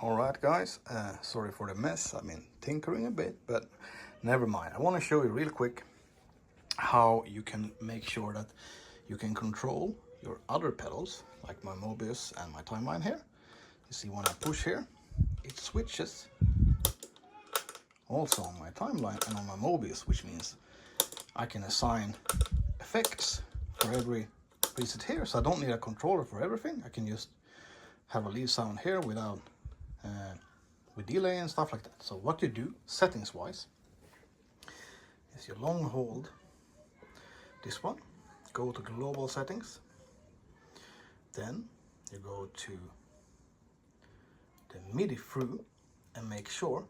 Alright guys, sorry for the mess. I've been tinkering a bit, but never mind. I want to show you real quick how you can make sure that you can control your other pedals, like my mobius and my timeline here. You see when I push here, it switches also on my timeline and on my mobius, which means I can assign effects for every preset here, so I don't need a controller for everything. I can just have a lead sound here without with delay and stuff like that. So what you do settings wise is you long hold this one, go to global settings, then you go to the midi through and make sure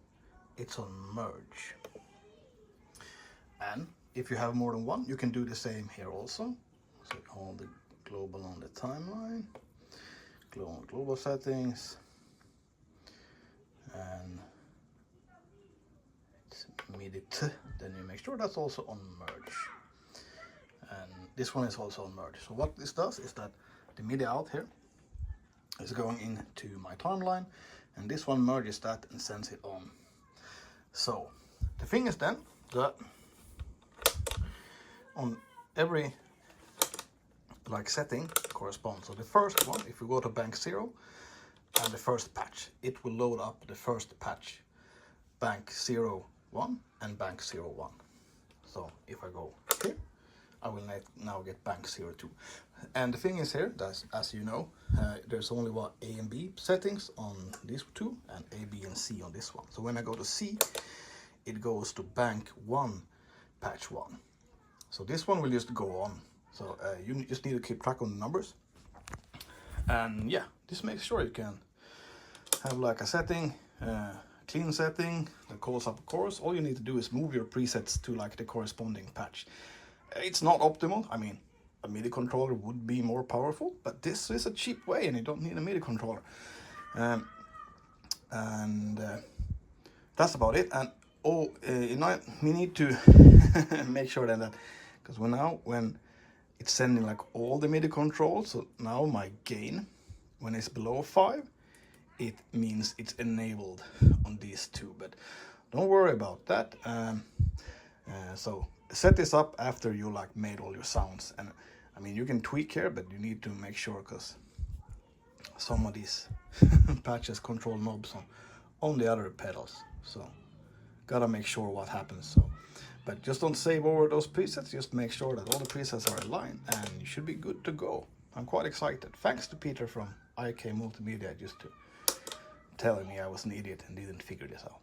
it's on merge. And if you have more than one, you can do the same here also. So hold the global on the timeline, global settings, and it's midi t, then you make sure that's also on merge, and this one is also on merge. So what this does is that the midi out here is going into my timeline, and this one merges that and sends it on. So the thing is then that on every setting corresponds. So the first one, if we go to bank 0 and the first patch, it will load up the first patch, bank 01 and bank 01. So if I go here, I will now get bank 02. And the thing is here, that as you know, there's only what A and B settings on these two, and A, B, and C on this one. So when I go to C, it goes to bank 1, patch 1. So this one will just go on. So you just need to keep track on the numbers. And yeah, this makes sure you can have like a setting, clean setting that calls up a chorus. All you need to do is move your presets to like the corresponding patch. It's not optimal. I mean, a MIDI controller would be more powerful, but this is a cheap way and you don't need a MIDI controller. That's about it. And we need to make sure then that, because when it's sending like all the MIDI controls, so now my gain, when it's below 5, it means it's enabled on these two, but don't worry about that. So set this up after you like made all your sounds, and I mean you can tweak here, but you need to make sure, because some of these patches control knobs on the other pedals, so gotta make sure what happens. So but just don't save over those presets, just make sure that all the presets are aligned and you should be good to go. I'm quite excited. Thanks to Peter from ikmultimedia just to telling me I was an idiot and didn't figure this out.